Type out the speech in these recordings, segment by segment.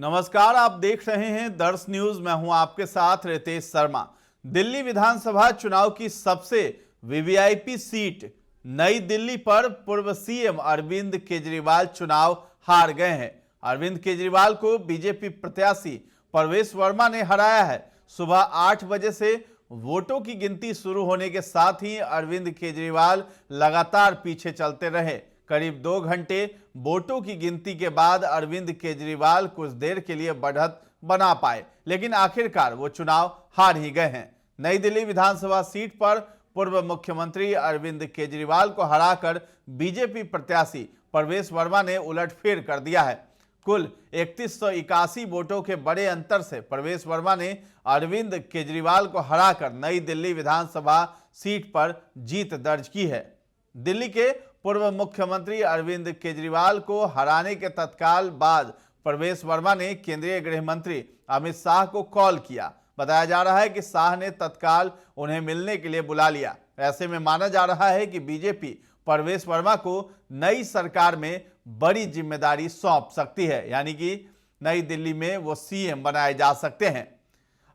नमस्कार, आप देख रहे हैं दर्श न्यूज। मैं हूं आपके साथ रितेश शर्मा। दिल्ली विधानसभा चुनाव की सबसे वीवीआईपी सीट नई दिल्ली पर पूर्व सीएम अरविंद केजरीवाल चुनाव हार गए हैं। अरविंद केजरीवाल को बीजेपी प्रत्याशी परवेश वर्मा ने हराया है। सुबह 8 बजे से वोटों की गिनती शुरू होने के साथ ही अरविंद केजरीवाल लगातार पीछे चलते रहे। करीब 2 घंटे वोटों की गिनती के बाद अरविंद केजरीवाल कुछ देर के लिए बढ़त बना पाए, लेकिन आखिरकार वो चुनाव हार ही गए हैं। नई दिल्ली विधानसभा सीट पर पूर्व मुख्यमंत्री अरविंद केजरीवाल को हराकर बीजेपी प्रत्याशी परवेश वर्मा ने उलटफेर कर दिया है। कुल 3181 वोटों के बड़े अंतर से परवेश वर्मा ने अरविंद केजरीवाल को हराकर नई दिल्ली विधानसभा सीट पर जीत दर्ज की है। दिल्ली के पूर्व मुख्यमंत्री अरविंद केजरीवाल को हराने के तत्काल बाद परवेश वर्मा ने केंद्रीय गृह मंत्री अमित शाह को कॉल किया। बताया जा रहा है कि शाह ने तत्काल उन्हें मिलने के लिए बुला लिया। ऐसे में माना जा रहा है कि बीजेपी परवेश वर्मा को नई सरकार में बड़ी जिम्मेदारी सौंप सकती है, यानी कि नई दिल्ली में वो सीएम बनाए जा सकते हैं।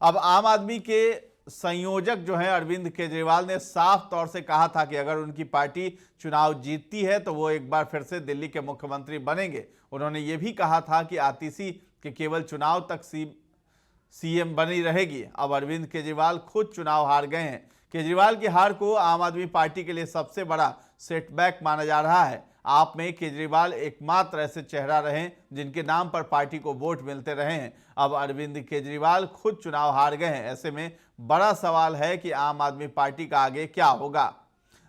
अब आम आदमी के संयोजक जो हैं अरविंद केजरीवाल ने साफ तौर से कहा था कि अगर उनकी पार्टी चुनाव जीतती है तो वो एक बार फिर से दिल्ली के मुख्यमंत्री बनेंगे। उन्होंने ये भी कहा था कि आतिशी के केवल चुनाव तक सीएम बनी रहेगी। अब अरविंद केजरीवाल खुद चुनाव हार गए हैं। केजरीवाल की हार को आम आदमी पार्टी के लिए सबसे बड़ा सेटबैक माना जा रहा है। आप में केजरीवाल एकमात्र ऐसे चेहरा रहे जिनके नाम पर पार्टी को वोट मिलते रहे हैं। अब अरविंद केजरीवाल खुद चुनाव हार गए हैं। ऐसे में बड़ा सवाल है कि आम आदमी पार्टी का आगे क्या होगा।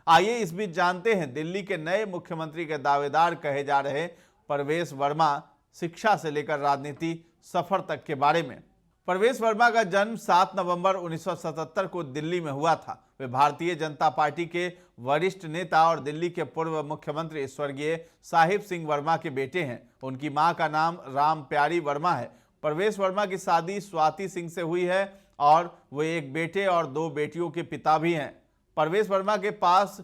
आइए इस बीच जानते हैं दिल्ली के नए मुख्यमंत्री के दावेदार कहे जा रहे परवेश वर्मा शिक्षा से लेकर राजनीति सफर तक के बारे में। परवेश वर्मा का जन्म 7 नवंबर 1977 को दिल्ली में हुआ था। वे भारतीय जनता पार्टी के वरिष्ठ नेता और दिल्ली के पूर्व मुख्यमंत्री स्वर्गीय साहिब सिंह वर्मा के बेटे हैं। उनकी मां का नाम राम प्यारी वर्मा है। परवेश वर्मा की शादी स्वाति सिंह से हुई है और वे एक बेटे और 2 बेटियों के पिता भी हैं। परवेश वर्मा के पास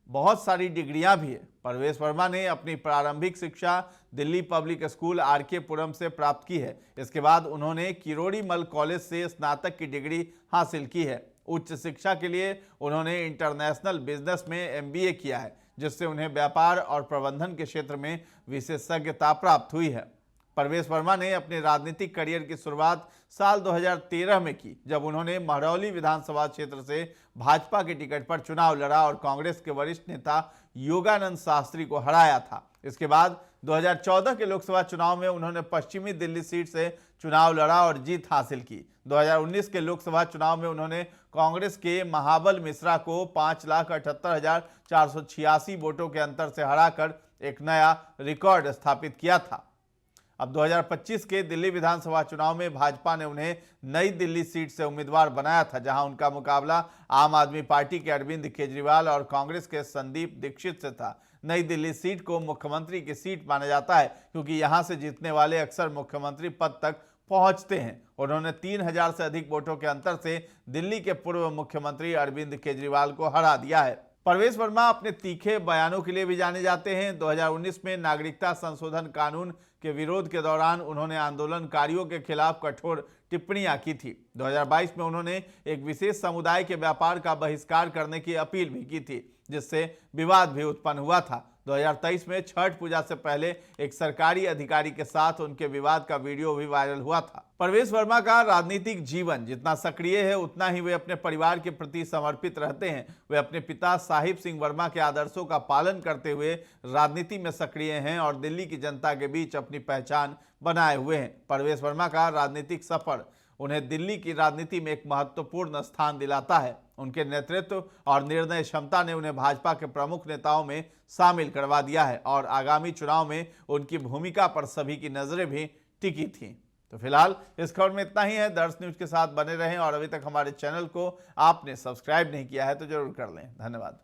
बहुत सारी डिग्रियां भी है। परवेश वर्मा ने अपनी प्रारंभिक शिक्षा दिल्ली पब्लिक स्कूल आरके पुरम से प्राप्त की है। इसके बाद उन्होंने किरोड़ी मल कॉलेज से स्नातक की डिग्री हासिल की है। उच्च शिक्षा के लिए उन्होंने इंटरनेशनल बिजनेस में एमबीए किया है, जिससे उन्हें व्यापार और प्रबंधन के क्षेत्र में विशेषज्ञता प्राप्त हुई है। परवेश वर्मा ने अपने राजनीतिक करियर की शुरुआत साल 2013 में की, जब उन्होंने महरौली विधानसभा क्षेत्र से भाजपा के टिकट पर चुनाव लड़ा और कांग्रेस के वरिष्ठ नेता योगानंद शास्त्री को हराया था। इसके बाद 2014 के लोकसभा चुनाव में उन्होंने पश्चिमी दिल्ली सीट से चुनाव लड़ा और जीत हासिल की। 2019 के लोकसभा चुनाव में उन्होंने कांग्रेस के महाबल मिश्रा को 5,78,486 वोटों के अंतर से हराकर एक नया रिकॉर्ड स्थापित किया था। अब 2025 के दिल्ली विधानसभा चुनाव में भाजपा ने उन्हें नई दिल्ली सीट से उम्मीदवार बनाया था, जहां उनका मुकाबला आम आदमी पार्टी के अरविंद केजरीवाल और कांग्रेस के संदीप दीक्षित से था। नई दिल्ली सीट को मुख्यमंत्री की सीट माना जाता है, क्योंकि यहां से जीतने वाले अक्सर मुख्यमंत्री पद तक पहुंचते हैं। उन्होंने 3000 से अधिक वोटों के अंतर से दिल्ली के पूर्व मुख्यमंत्री अरविंद केजरीवाल को हरा दिया है। परवेश वर्मा अपने तीखे बयानों के लिए भी जाने जाते हैं। 2019 में नागरिकता संशोधन कानून के विरोध के दौरान उन्होंने आंदोलनकारियों के खिलाफ कठोर टिप्पणियां की थी। 2022 में उन्होंने एक विशेष समुदाय के व्यापार का बहिष्कार करने की अपील भी की थी, जिससे विवाद भी उत्पन्न हुआ था। 2023 में छठ पूजा से पहले एक सरकारी अधिकारी के साथ उनके विवाद का वीडियो भी वायरल हुआ था। परवेश वर्मा का राजनीतिक जीवन जितना सक्रिय है, उतना ही वे अपने परिवार के प्रति समर्पित रहते हैं। वे अपने पिता साहिब सिंह वर्मा के आदर्शों का पालन करते हुए राजनीति में सक्रिय हैं और दिल्ली की जनता के बीच अपनी पहचान बनाए हुए हैं। परवेश वर्मा का राजनीतिक सफर उन्हें दिल्ली की राजनीति में एक महत्वपूर्ण स्थान दिलाता है। उनके नेतृत्व और निर्णय क्षमता ने उन्हें भाजपा के प्रमुख नेताओं में शामिल करवा दिया है और आगामी चुनाव में उनकी भूमिका पर सभी की नजरें भी टिकी थीं। तो फिलहाल इस खबर में इतना ही है। दर्श न्यूज के साथ बने रहें और अभी तक हमारे चैनल को आपने सब्सक्राइब नहीं किया है तो जरूर कर लें। धन्यवाद।